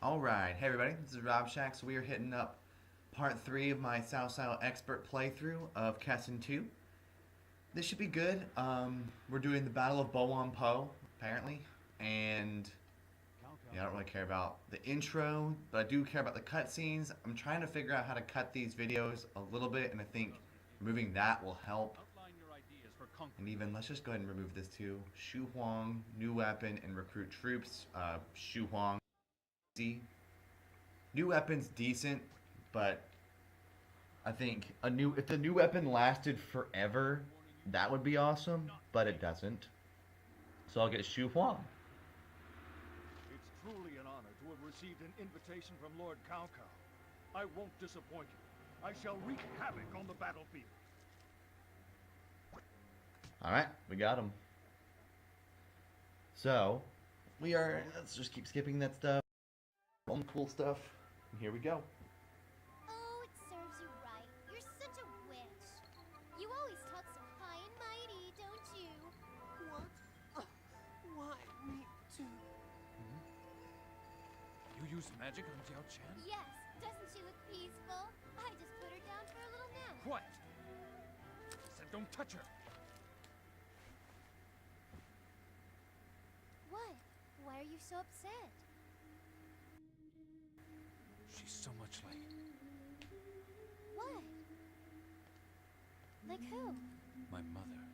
Alright, hey everybody, this is Rob Shack. So we are hitting up part 3 of my Cao Cao expert playthrough of Kessen 2. This should be good. We're doing the Battle of Bo Po, apparently, and yeah, I don't really care about the intro, but I do care about the cutscenes. I'm trying to figure out how to cut these videos a little bit, and I think removing that will help. And even, let's just go ahead and remove this too. Shu Huang, new weapon, and recruit troops. Shu Huang. New weapon's decent, but I think if the new weapon lasted forever, that would be awesome, but it doesn't. So I'll get Shu Huang. It's truly an honor to have received an invitation from Lord Cao Cao. I won't disappoint you. I shall wreak havoc on the battlefield. Alright, we got him. So, let's just keep skipping that stuff. All the cool stuff. And here we go. Oh, it serves you right. You're such a witch. You always talk so high and mighty, don't you? What? Why me too? You use magic on Jiao Chen? Yes. Doesn't she look peaceful? I just put her down for a little nap. Quiet! I said don't touch her! What? Why are you so upset? She's so much like... What? Like who? my mother.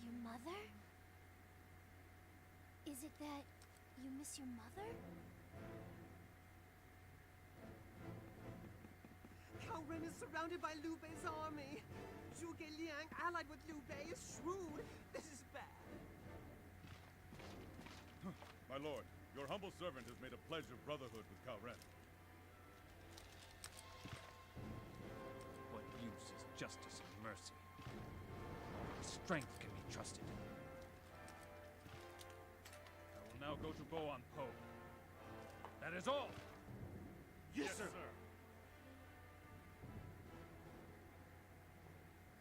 Your mother? Is it that you miss your mother? Cao Ren is surrounded by Liu Bei's army. Zhuge Liang, allied with Liu Bei, is shrewd. This is bad. My lord, your humble servant has made a pledge of brotherhood with Cao Ren. What use is justice and mercy? Strength can be trusted. I will now go to Bo Po. That is all! Yes, sir.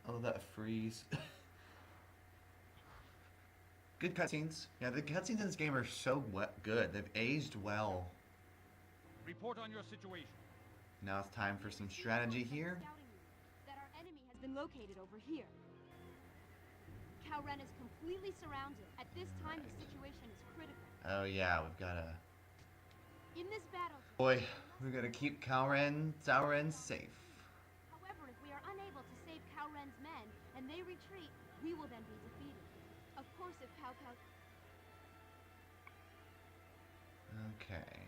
Oh, that freeze. Good cutscenes. Yeah, the cutscenes in this game are so good. They've aged well. Report on your situation. Now it's time for some strategy here. That our enemy has been located over here. Cao Ren is completely surrounded. At this time, the situation is critical. Oh yeah, we've gotta... In this battle... Boy, we gotta keep Cao Ren safe. However, if we are unable to save Cao Ren's men, and they retreat, we will then be defeated. Of course, if Cao Cao... Okay.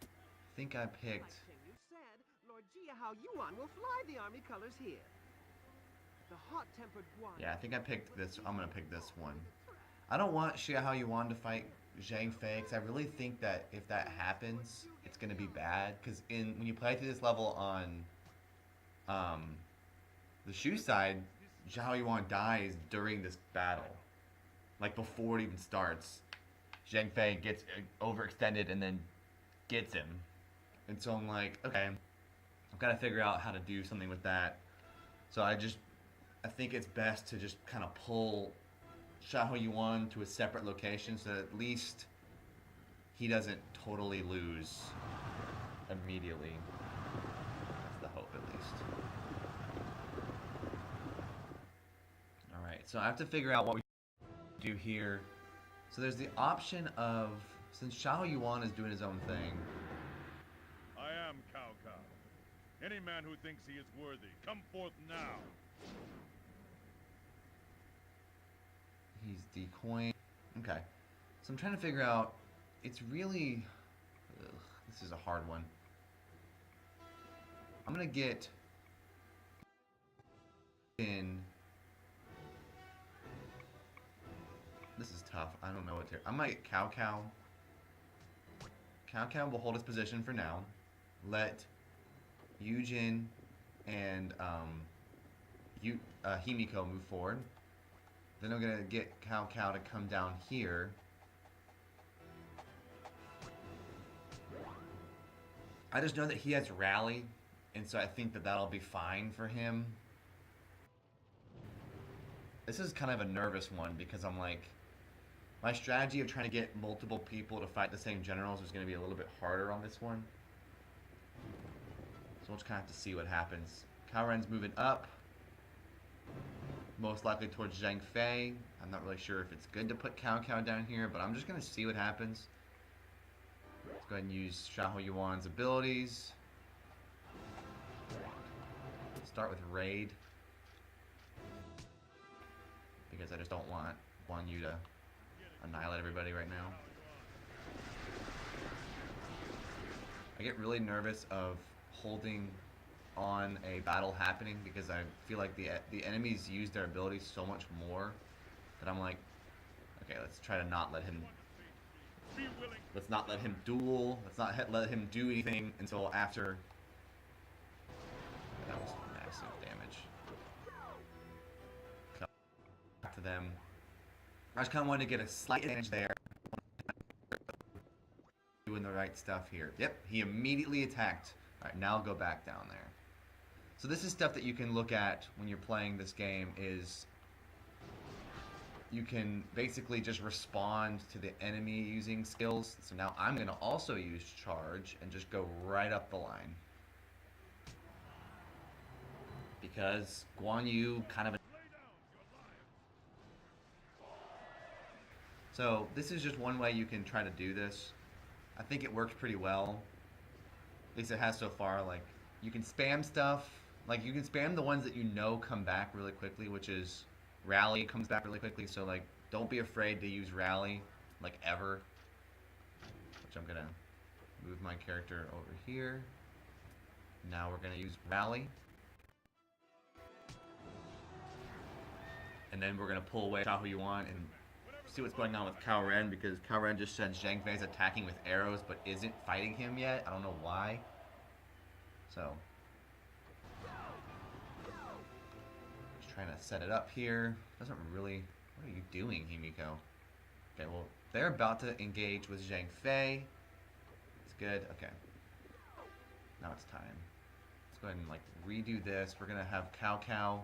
I think I picked... Like Chen Yu said, Lord Jiahao Yuan will fly the army colors here. The hot-tempered one. Yeah, I think I picked this. I'm gonna pick this one. I don't want Xiahao Yuan to fight Zhang Fei, because I really think that if that happens, it's gonna be bad. Because when you play through this level on the Shu side, Xiahao Yuan dies during this battle, like before it even starts. Zhang Fei gets overextended and then gets him, and so I'm like, okay, I've got to figure out how to do something with that. So I think it's best to just kind of pull Xiahao Yuan to a separate location so that at least he doesn't totally lose immediately. That's the hope, at least. Alright, so I have to figure out what we do here. So there's the option of, since Xiahao Yuan is doing his own thing. I am Cao Cao. Any man who thinks he is worthy, come forth now. He's decoying. Okay. So I'm trying to figure out, it's really, this is a hard one. I'm gonna get in, this is tough, I don't know what to, I might get Cao Cao. Cao Cao will hold his position for now. Let Yujin and Himiko move forward. Then I'm gonna get Cao Cao to come down here. I just know that he has rally, and so I think that that'll be fine for him. This is kind of a nervous one because I'm like, my strategy of trying to get multiple people to fight the same generals is going to be a little bit harder on this one. So we'll just kind of have to see what happens. Cao Ren's moving up. Most likely towards Zhang Fei. I'm not really sure if it's good to put Cao Cao down here, but I'm just going to see what happens. Let's go ahead and use Xiahou Yuan's abilities. Start with Raid. Because I just don't want Guan Yu to annihilate everybody right now. I get really nervous of holding on a battle happening because I feel like the enemies use their abilities so much more that I'm like, okay, let's try to not let him. Let's not let him duel. Let's not let him do anything until after. That was massive damage. Back to them. I just kind of wanted to get a slight advantage there. Doing the right stuff here. Yep, he immediately attacked. Alright, now I'll go back down there. So this is stuff that you can look at when you're playing this game is you can basically just respond to the enemy using skills. So now I'm going to also use charge and just go right up the line. Because Guan Yu kind of... So this is just one way you can try to do this. I think it works pretty well. At least it has so far. Like, you can spam stuff. Like, you can spam the ones that you know come back really quickly, which is Rally comes back really quickly. So, like, don't be afraid to use Rally, like, ever. Which I'm going to move my character over here. Now we're going to use Rally. And then we're going to pull away Xiahou Yuan and see what's going on with Cao Ren, because Cao Ren just said Zhang Fei's attacking with arrows but isn't fighting him yet. I don't know why. So, just trying to set it up here. Doesn't really... What are you doing, Himiko? Okay, well, they're about to engage with Zhang Fei. It's good. Okay. Now it's time. Let's go ahead and, like, redo this. We're going to have Cao Cao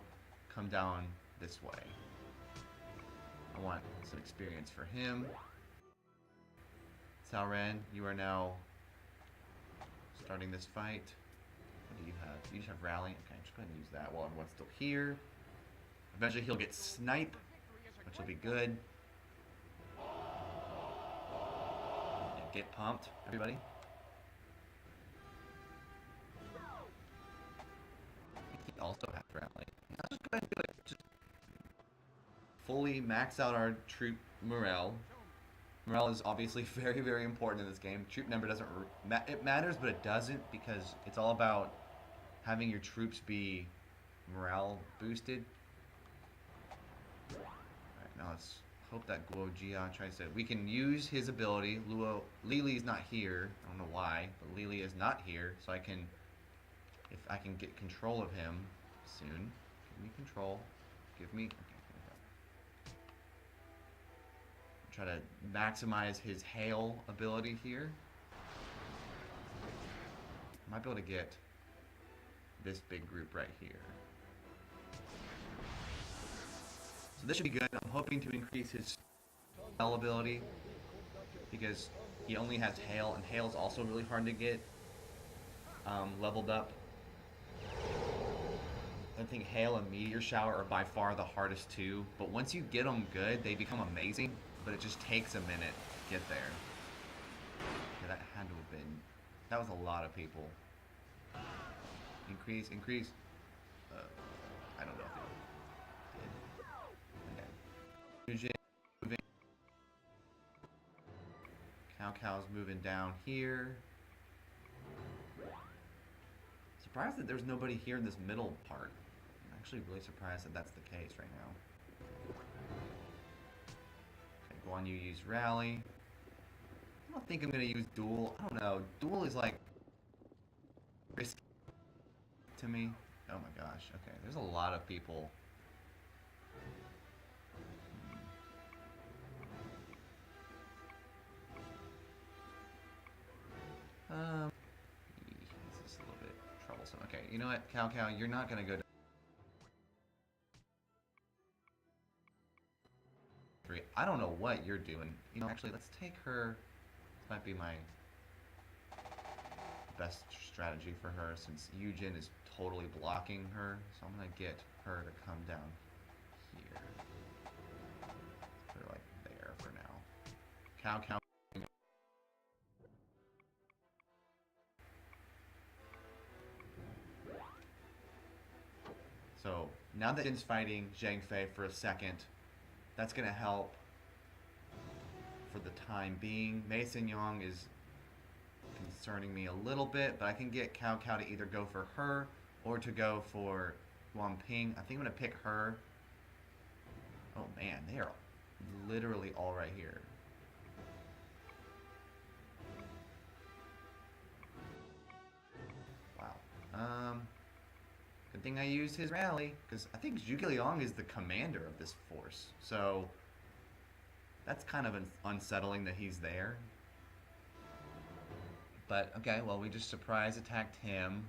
come down this way. I want some experience for him. Cao Ren, you are now starting this fight. What do you have? You just have Rally? Okay, just go ahead and use that while everyone's still here. Eventually he'll get Snipe, which will be good. And get pumped, everybody. He also has Rally. I'll just go ahead and do it. Just fully max out our troop morale. Morale is obviously very, very important in this game. Troop number doesn't... it matters, but it doesn't, because it's all about having your troops be morale boosted. Alright, now let's hope that Guo Jia tries to... We can use his ability. Lili's not here. I don't know why, but Lili is not here, so I can... If I can get control of him soon. Give me control. Give me... Okay. Try to maximize his hail ability here. Might be able to get this big group right here. So this should be good. I'm hoping to increase his hail ability because he only has hail, and hail is also really hard to get leveled up. I think hail and meteor shower are by far the hardest two, but once you get them good, they become amazing. But it just takes a minute to get there. Okay, that had to have been... That was a lot of people. Increase. I don't know if it did. Okay. Moving. Cao Cao's moving down here. Surprised that there's nobody here in this middle part. I'm actually really surprised that that's the case right now. Guan Yu use Rally. I don't think I'm going to use Duel. I don't know. Duel is like risky to me. Oh my gosh. Okay, there's a lot of people. This is a little bit troublesome. Okay, you know what, Cao Cao, you're not going to go I don't know what you're doing. You know, actually, let's take her. This might be my best strategy for her since Eugen is totally blocking her. So I'm gonna get her to come down here. Put her like there for now. Cao Cao. So now that Jin's fighting Zhang Fei for a second, that's gonna help for the time being. Mei Yong is concerning me a little bit, but I can get Cao Cao to either go for her or to go for Wang Ping. I think I'm gonna pick her. Oh man, they are literally all right here. Wow. Good thing I used his rally, because I think Zhuge Liang is the commander of this force. So that's kind of unsettling that he's there. But, okay, well, we just surprise attacked him.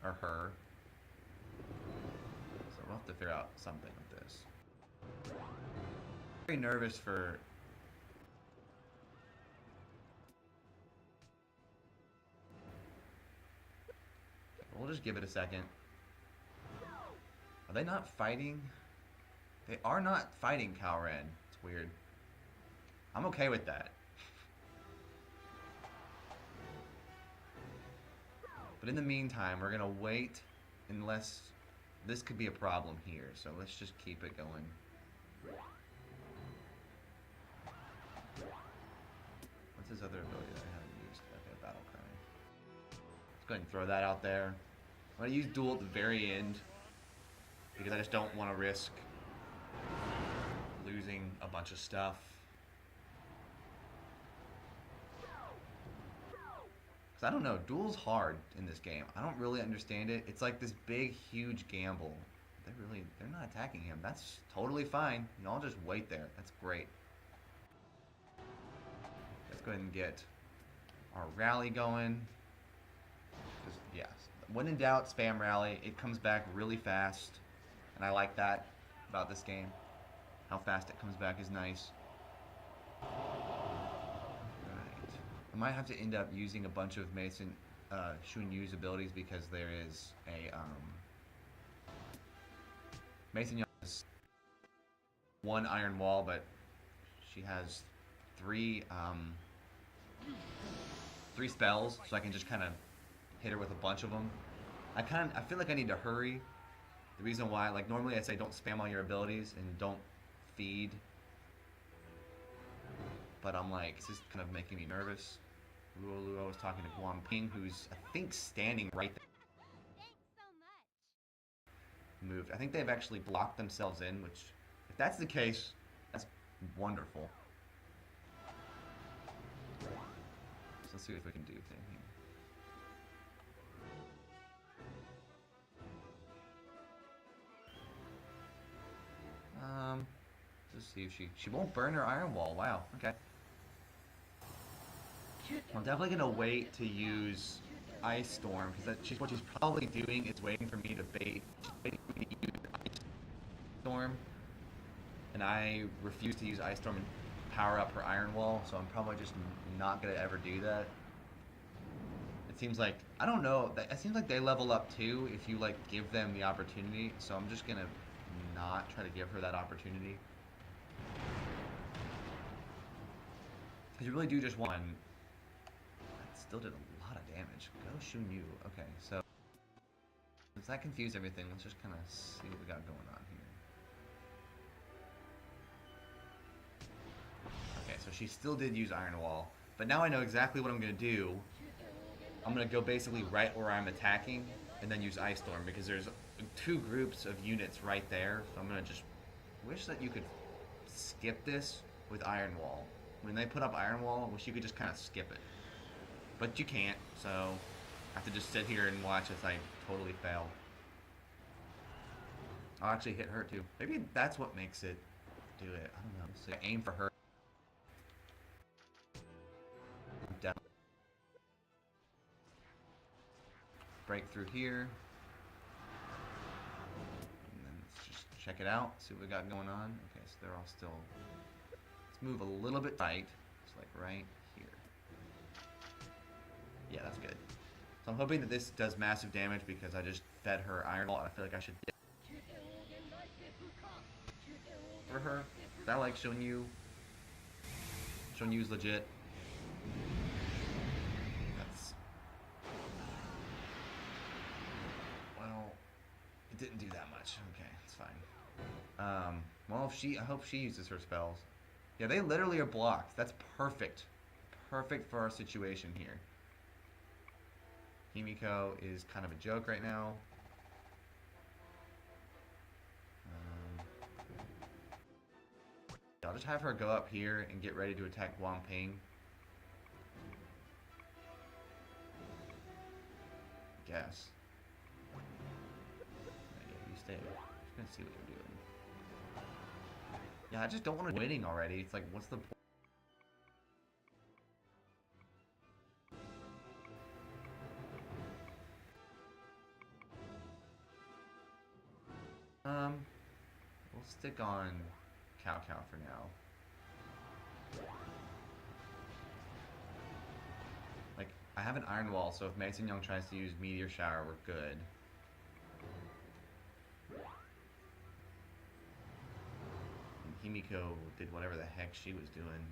Or her. So we'll have to figure out something with this. Very nervous for... We'll just give it a second. Are they not fighting? They are not fighting Cao Ren. It's weird. I'm okay with that. But in the meantime, we're gonna wait unless this could be a problem here. So let's just keep it going. What's his other ability that I haven't used? Okay, Battle Cry. Let's go ahead and throw that out there. I'm gonna use Duel at the very end because I just don't want to risk losing a bunch of stuff. Because I don't know, Duel's hard in this game. I don't really understand it. It's like this big, huge gamble. They're not attacking him. That's totally fine. Y'all just wait there. That's great. Let's go ahead and get our rally going. Because, yes, when in doubt, spam rally. It comes back really fast. And I like that about this game. How fast it comes back is nice. I might have to end up using a bunch of Mason Shun Yu's abilities because there is a Mason Young has one Iron Wall, but she has three spells, so I can just kind of hit her with a bunch of them. I feel like I need to hurry. The reason why, like normally I say don't spam all your abilities and don't feed. But I'm like, this is kind of making me nervous. Luo was talking to Guan Ping, who's, I think, standing right there. Thanks so much. Moved. I think they've actually blocked themselves in, which, if that's the case, that's wonderful. So let's see what we can do thing here. Let's see if she won't burn her Iron Wall. Wow. Okay. I'm definitely gonna wait to use Ice Storm because what she's probably doing is waiting for me to bait. She's waiting for me to use Ice Storm, and I refuse to use Ice Storm and power up her Iron Wall, so I'm probably just not gonna ever do that. It seems like I don't know. It seems like they level up too if you like give them the opportunity. So I'm just gonna not try to give her that opportunity. Because you really do just want... That still did a lot of damage. Go Shun Yu. Okay, so... Does that confuse everything? Let's just kind of see what we got going on here. Okay, so she still did use Iron Wall. But now I know exactly what I'm going to do. I'm going to go basically right where I'm attacking and then use Ice Storm because there's two groups of units right there. So I'm going to just wish that you could skip this with Iron Wall. When they put up Iron Wall, I wish you could just kind of skip it. But you can't, so I have to just sit here and watch as I totally fail. I'll actually hit her too. Maybe that's what makes it do it. I don't know. So aim for her. Definitely. Break through here. And then let's just check it out, see what we got going on. Okay, so they're all still... Let's move a little bit right. Just like right here. Yeah, that's good. So I'm hoping that this does massive damage because I just fed her Iron Wall, and I feel like I should get for her. Is that like showing you is legit? That's... Well, it didn't do that much. Okay, it's fine. Well, I hope she uses her spells. Yeah, they literally are blocked. That's perfect. Perfect for our situation here. Himiko is kind of a joke right now. I'll just have her go up here and get ready to attack Ping. Guess. Yeah, you stay. Just gonna see what you're doing. Yeah, I just don't want to winning already. It's like, what's the point? We'll stick on Cao Cao for now. Like, I have an Iron Wall, so if Mason Young tries to use Meteor Shower, we're good. And Himiko did whatever the heck she was doing.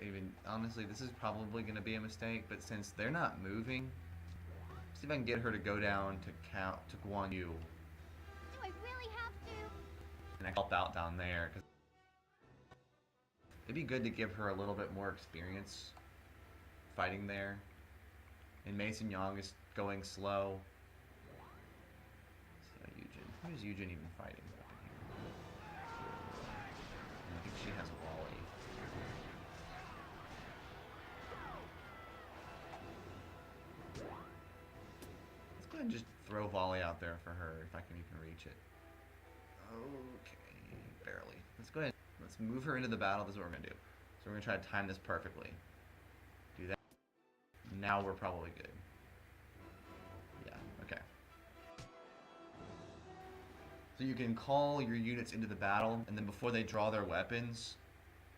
Even honestly, this is probably going to be a mistake, but since they're not moving, see if I can get her to go down to Guan Yu. Do I really have to? And I help out down there, because it'd be good to give her a little bit more experience fighting there. And Mason Young is going slow. So Eugen, who is Eugen even fighting up in here? I think she has a volley. And just throw volley out there for her if I can even reach it. Okay, barely. Let's go ahead. Let's move her into the battle. This is what we're gonna do. So we're gonna try to time this perfectly. Do that. Now we're probably good. Yeah, okay. So you can call your units into the battle, and then before they draw their weapons,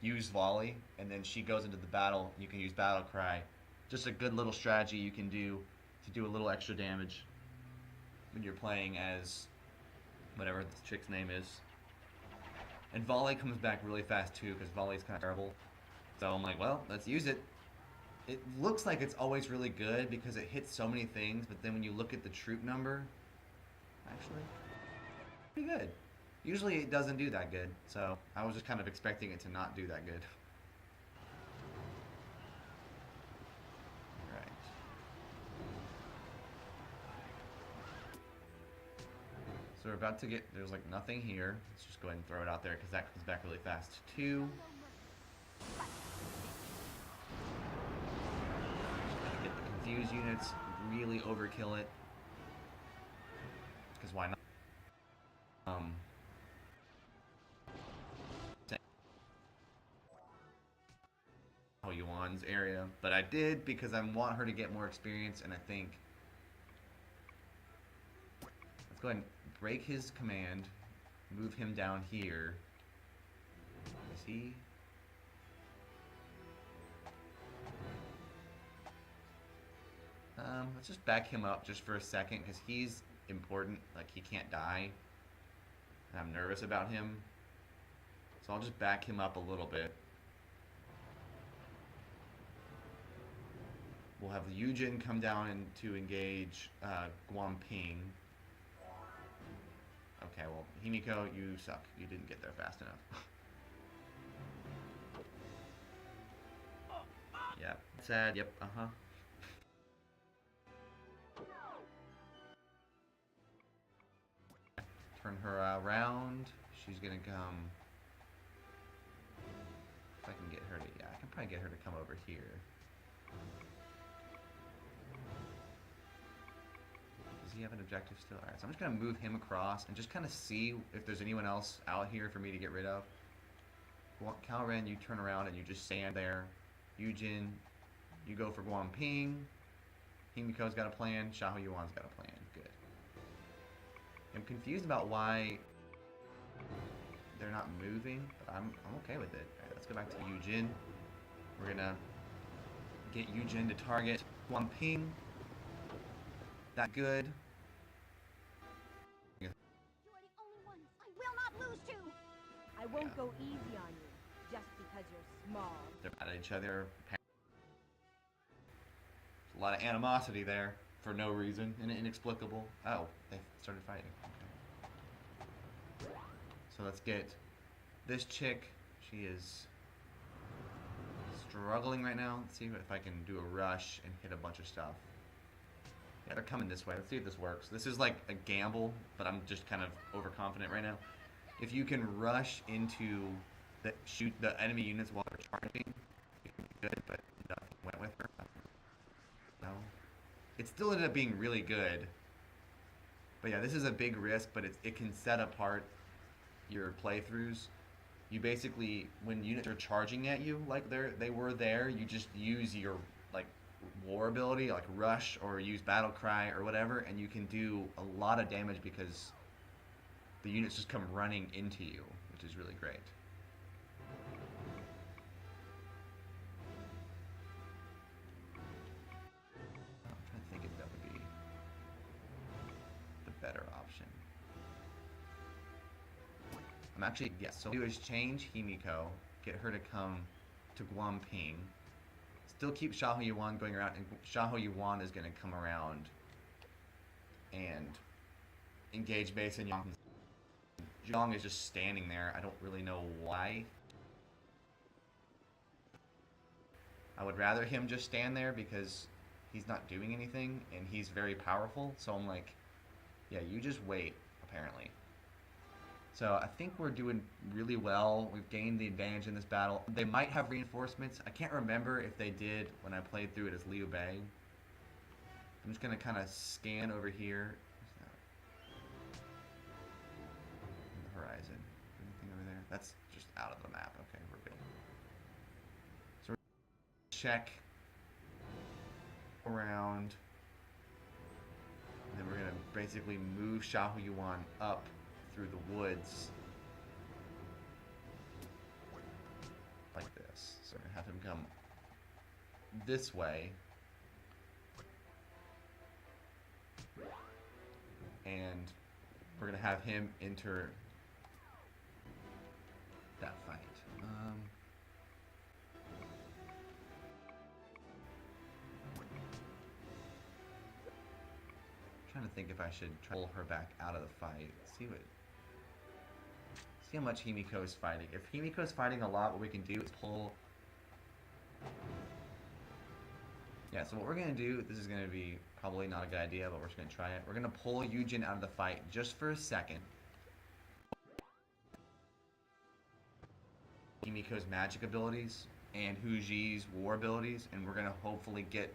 use volley, and then she goes into the battle, you can use battle cry. Just a good little strategy you can do to do a little extra damage when you're playing as whatever this chick's name is. And volley comes back really fast too, because volley's kind of terrible. So I'm like, well, let's use it. It looks like it's always really good because it hits so many things, but then when you look at the troop number, actually, pretty good. Usually it doesn't do that good, so I was just kind of expecting it to not do that good. So we're about to get, there's like nothing here. Let's just go ahead and throw it out there because that comes back really fast too. Just get the confused units, really overkill it. Because why not? Yuan's area, but I did because I want her to get more experience, and I think let's go ahead and break his command, move him down here. Is he? Let's just back him up just for a second because he's important. Like, he can't die. And I'm nervous about him. So I'll just back him up a little bit. We'll have the Eugen come down and to engage Ping. Okay, well, Himiko, you suck. You didn't get there fast enough. Yeah, sad. Yep, uh-huh. Turn her around. She's gonna come... If I can get her to... Yeah, I can probably get her to come over here. Does he have an objective still? Alright, so I'm just gonna move him across and just kind of see if there's anyone else out here for me to get rid of. Cao Ren, you turn around and you just stand there. Yujin, you go for Guan Ping. Himiko's got a plan. Xiahou Yuan's got a plan. Good. I'm confused about why they're not moving, but I'm okay with it. Alright, let's go back to Yujin. We're gonna get Yujin to target Guan Ping. That good. You are the only ones I will not lose to! I won't go easy on you, just because you're small. They're mad at each other. There's a lot of animosity there for no reason and inexplicable. Oh, they started fighting. Okay. So let's get this chick. She is struggling right now. Let's see if I can do a rush and hit a bunch of stuff. Yeah, they're coming this way. Let's see if this works. This is like a gamble, but I'm just kind of overconfident right now. If you can rush into shoot the enemy units while they're charging, it can be good, but nothing went with her. No. It still ended up being really good. But yeah, this is a big risk, but it can set apart your playthroughs. You basically, when units are charging at you, like they were there, you just use your like war ability, like rush or use battle cry or whatever, and you can do a lot of damage because the units just come running into you, which is really great. I'm trying to think if that would be the better option. I'm actually, yes, so what I'll do is change Himiko, get her to come to Guan Ping, still keep Xiahou Yuan going around, and Xiahou Yuan is going to come around and engage base and Yang. Zhang is just standing there. I don't really know why. I would rather him just stand there because he's not doing anything and he's very powerful. So I'm like, yeah, you just wait, apparently. So I think we're doing really well. We've gained the advantage in this battle. They might have reinforcements. I can't remember if they did when I played through it as Liu Bei. I'm just going to kind of scan over here. In the horizon. Anything over there? That's just out of the map. Okay, we're good. So we're going to check around. And then we're going to basically move Xiahou Yuan up through the woods like this. So we're gonna have him come this way, and we're gonna have him enter that fight. Trying to think if I should try to pull her back out of the fight. See how much Himiko is fighting. If Himiko is fighting a lot, what we can do is pull. Yeah, so what we're going to do, this is going to be probably not a good idea, but we're just going to try it. We're going to pull Yujin out of the fight just for a second. Himiko's magic abilities and Hu Ji's war abilities, and we're going to hopefully get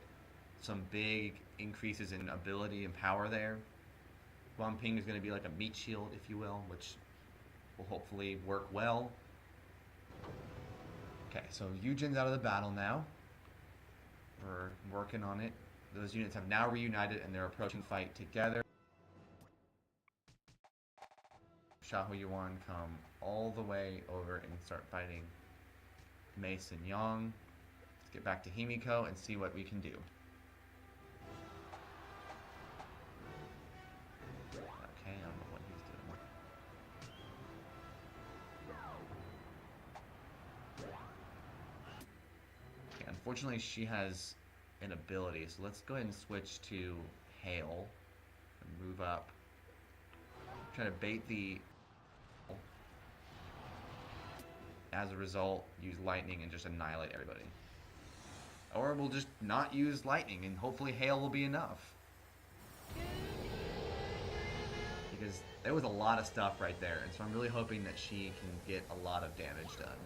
some big increases in ability and power there. Guan Ping is going to be like a meat shield, if you will, which will hopefully work well. Okay, so Yujin's out of the battle now. We're working on it. Those units have now reunited and they're approaching fight together. Xiahou Yuan come all the way over and start fighting Mace and Yang. Let's get back to Himiko and see what we can do. Okay, I don't know what he's doing. Okay, unfortunately she has an ability, so let's go ahead and switch to Hail and move up. Try to bait the... As a result, use lightning and just annihilate everybody. Or we'll just not use lightning and hopefully Hail will be enough. Because there was a lot of stuff right there, and so I'm really hoping that she can get a lot of damage done.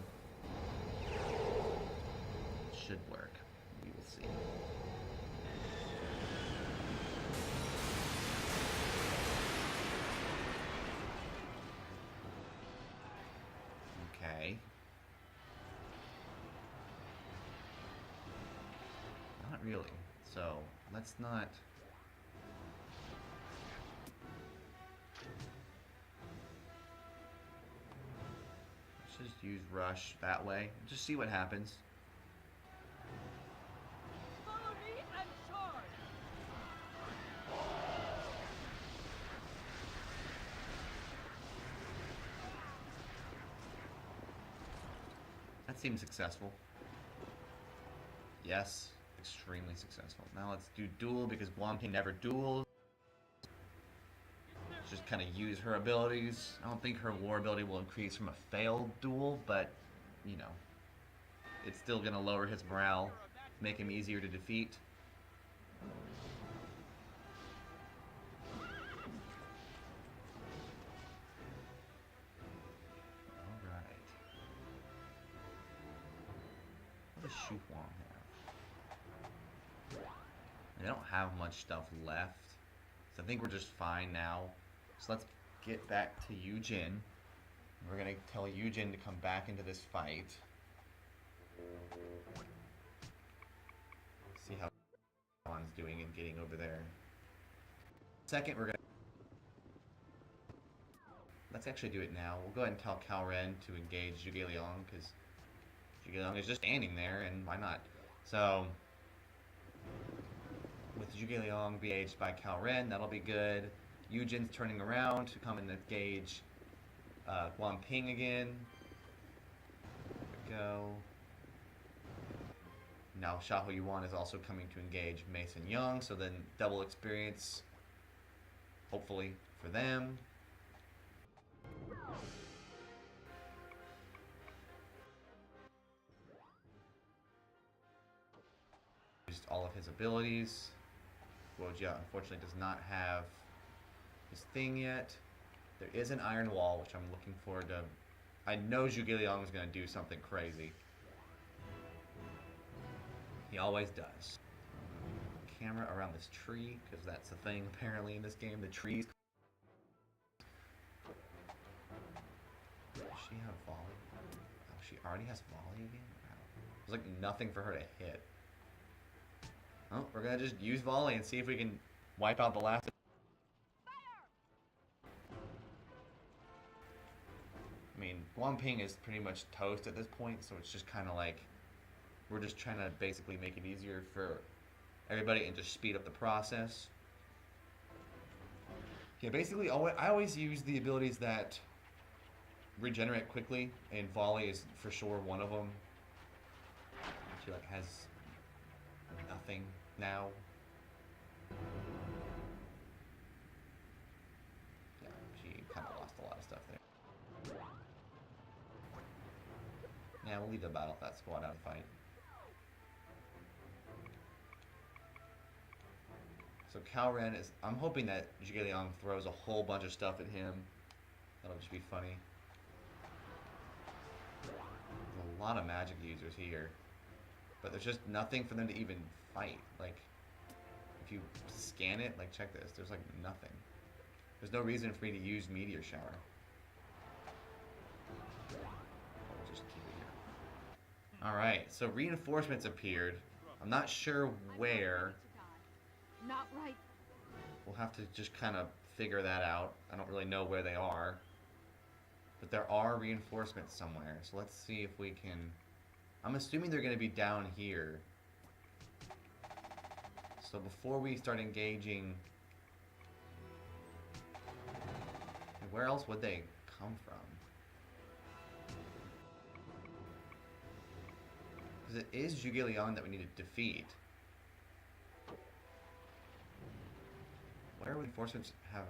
It should work. We will see. Okay. really. So let's not. Let's just use rush that way. Just see what happens. Follow me and charge! That seems successful. Yes, extremely successful. Now let's do duel because Guamping never duels. Just kind of use her abilities. I don't think her war ability will increase from a failed duel, but, you know, it's still going to lower his morale, make him easier to defeat. Alright. What does Shu Huang have? They don't have much stuff left, so I think we're just fine now. So let's get back to Yujin. We're gonna tell Yujin to come back into this fight. See how Juan's doing and getting over there. Second, we're gonna... Let's actually do it now. We'll go ahead and tell Cao Ren to engage Zhuge Liang, because Zhuge Liang is just standing there, and why not? So, with Zhuge Liang be engaged by Cao Ren, that'll be good. Yujin's turning around to come and engage Guamping again. There we go. Now Xiahou Yuan is also coming to engage Mason Young, so then double experience, hopefully, for them. Used all of his abilities. Guojia unfortunately does not have his thing yet. There is an iron wall, which I'm looking forward to. I know Zhuge Liang is going to do something crazy. He always does. Camera around this tree, because that's a thing apparently in this game, the trees. Does she have volley? Oh, she already has volley again? Wow. There's like nothing for her to hit. Oh, we're going to just use volley and see if we can wipe out the last... I mean, Guamping is pretty much toast at this point, so it's just kind of like we're just trying to basically make it easier for everybody and just speed up the process. Yeah, basically, I always use the abilities that regenerate quickly, and volley is for sure one of them. She like has nothing now. Yeah, she kind of lost a lot of stuff there. Yeah, we'll leave the Battle Fat Squad out of the fight. So Cao Ren is... I'm hoping that Zhuge Liang throws a whole bunch of stuff at him. That'll just be funny. There's a lot of magic users here. But there's just nothing for them to even fight. Like, if you scan it, like, check this. There's, like, nothing. There's no reason for me to use Meteor Shower. I'll just keep it here. Alright, so reinforcements appeared. I'm not sure where. Not right. We'll have to just kind of figure that out. I don't really know where they are. But there are reinforcements somewhere. So let's see if we can... I'm assuming they're going to be down here. So before we start engaging... Where else would they come from? Because it is Zhuge Liang that we need to defeat. Where reinforcements have...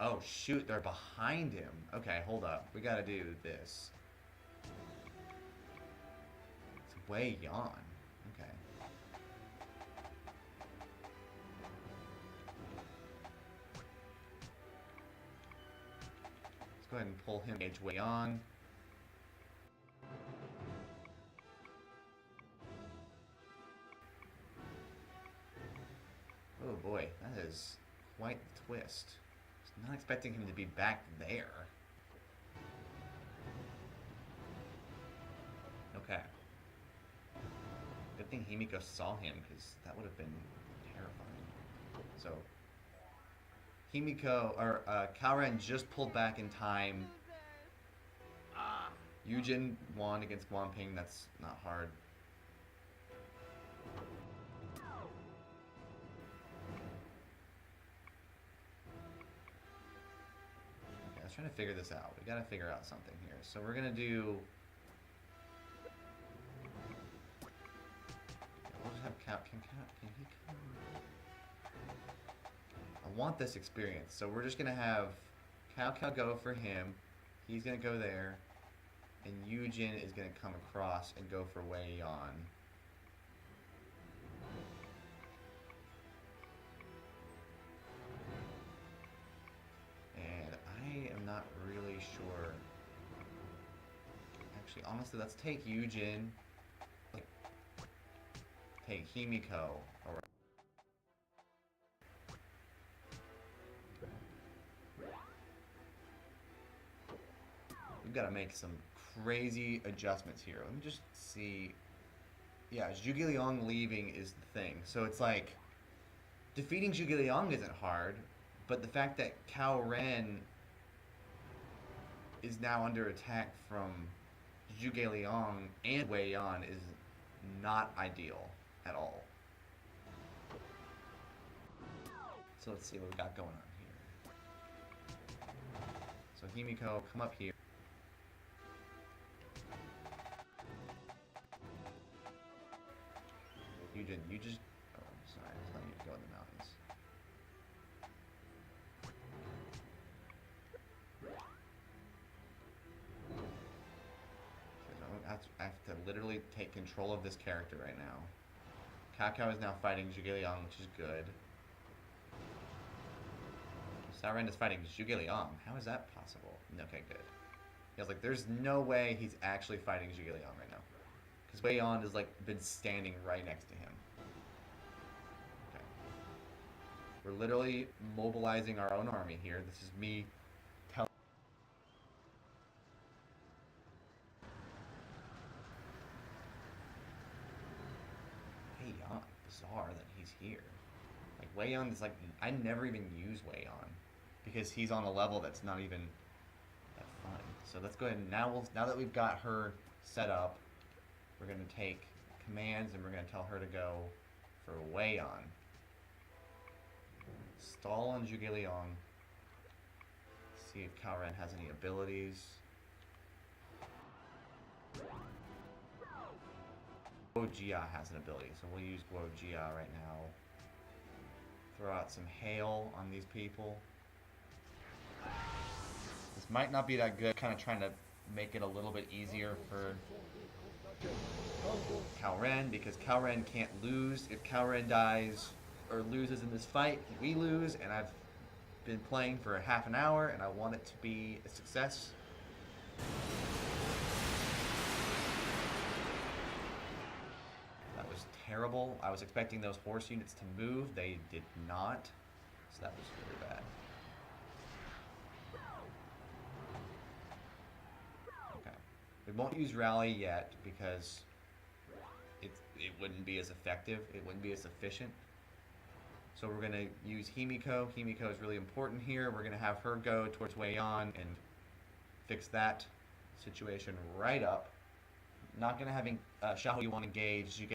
Oh shoot, they're behind him. Okay, hold up. We gotta do this. It's Wei Yan. Okay. Let's go ahead and pull him Edge Wei Yan. Oh boy, that is quite the twist. I was not expecting him to be back there. Good thing Himiko saw him, because that would have been terrifying. So, Himiko, or Kaoren just pulled back in time. Yujin won against Guanping, that's not hard. Okay, I was trying to figure this out. We gotta figure out something here. So we're gonna do... We'll just have can he come? I want this experience, so we're just gonna have Cao Cao go for him. He's gonna go there, and Yujin is gonna come across and go for Wei Yan. And I am not really sure. Actually, honestly, let's take Yujin. Take Himiko. Alright. We've got to make some crazy adjustments here. Let me just see. Yeah, Zhuge Liang leaving is the thing. So it's like, defeating Zhuge Liang isn't hard, but the fact that Cao Ren is now under attack from Zhuge Liang and Wei Yan is not ideal at all. So let's see what we got going on here. So Himiko, come up here. You just, oh, I'm sorry, I was letting you go in the mountains. I have to literally take control of this character right now. Cao Cao is now fighting Zhuge Liang, which is good. Cao Ren is fighting Zhuge Liang. How is that possible? Okay, good. I was like, there's no way he's actually fighting Zhuge Liang right now. Because Wei Yan has like been standing right next to him. Okay. We're literally mobilizing our own army here. This is me telling... Wei Yan, bizarre that he's here. Like, Wei Yan is like, I never even use Wei Yan. Because he's on a level that's not even that fun. So let's go ahead and now that we've got her set up, we're going to take commands and we're going to tell her to go for Wei Yan. Stall on Zhuge Liang. See if Cao Ren has any abilities. Guo Jia has an ability, so we'll use Guo Jia right now. Throw out some hail on these people. This might not be that good, kind of trying to make it a little bit easier for Cao Ren, because Cao Ren can't lose. If Cao Ren dies or loses in this fight, we lose, and I've been playing for half an hour and I want it to be a success. That was terrible. I was expecting those horse units to move. They did not, so that was really bad. Okay. We won't use rally yet because it wouldn't be as effective. It wouldn't be as efficient. So we're going to use Himiko. Himiko is really important here. We're going to have her go towards Wei Yan and fix that situation right up. Not going to having Xiahou Yuan engage Zhuge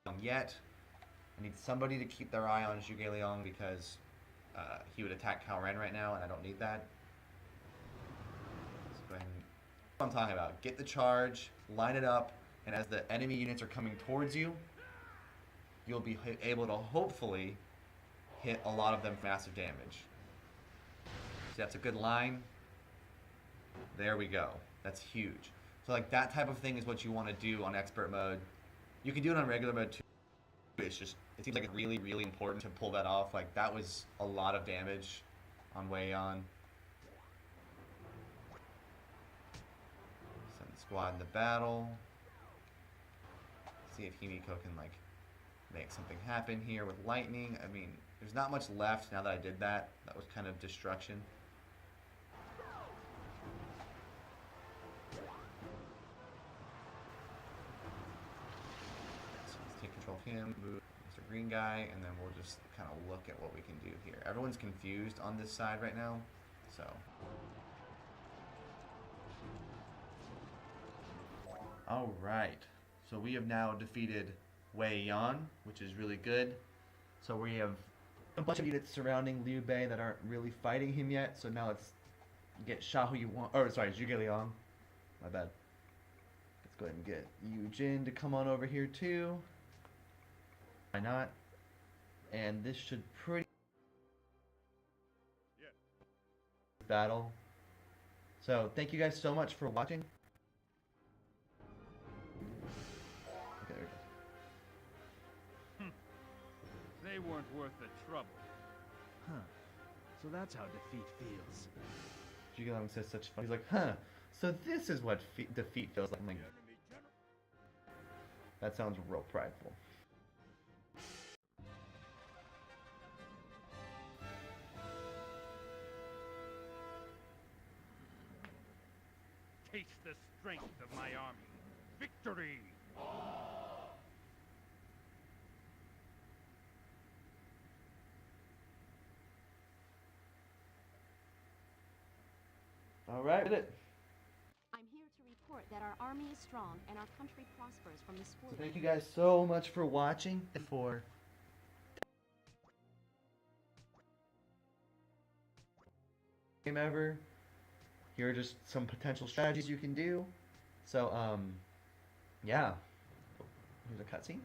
Liang yet. I need somebody to keep their eye on Zhuge Liang because he would attack Cao Ren right now and I don't need that. Let's go ahead and... What I'm talking about. Get the charge, line it up, and as the enemy units are coming towards you, you'll be able to hopefully hit a lot of them for massive damage. So that's a good line. There we go. That's huge. So like that type of thing is what you want to do on expert mode. You can do it on regular mode too. It's just, it seems like it's really, really important to pull that off. Like that was a lot of damage on Wei Yan. Send the squad into battle. See if Himiko can like make something happen here with lightning. I mean, there's not much left now that I did that. That was kind of destruction. him, move Mr. Green Guy, and then we'll just kind of look at what we can do here. Everyone's confused on this side right now, so. Alright, so we have now defeated Wei Yan, which is really good. So we have a bunch of units surrounding Liu Bei that aren't really fighting him yet, so now let's get Xiahou Yuan, or sorry, Zhuge Liang, my bad. Let's go ahead and get Yu Jin to come on over here too. Why not? And this should pretty battle. So thank you guys so much for watching. Okay, there it is. They weren't worth the trouble. Huh. So that's how defeat feels. Zhuge Liang says such fun. He's like, huh. So this is what defeat feels like. I'm like, that sounds real prideful. Taste the strength of my army. Victory! Alright, did it. I'm here to report that our army is strong and our country prospers from the So spoils. thank you guys so much for watching. For game ever. Here are just some potential strategies you can do. So yeah. Here's a cutscene.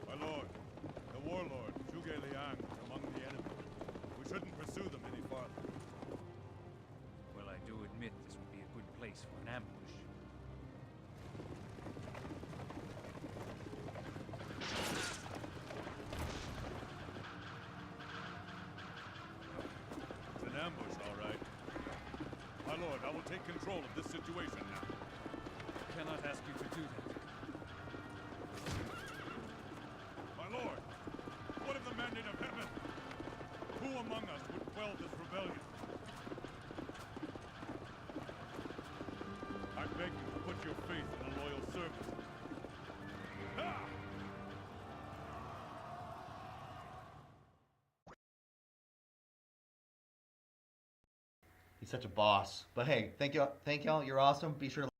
My lord, the warlord, Zhuge Liang, is among the enemy. We shouldn't pursue them any farther. Well, I do admit this would be a good place for an ambush. It's an ambush, all right. My lord, I will take control of this situation now. I cannot ask you to do that. My lord, what of the mandate of heaven? Who among us would quell this rebellion? I beg you to put your faith in a loyal servant. Ah! He's such a boss. But hey, thank y'all. You're awesome. Be sure to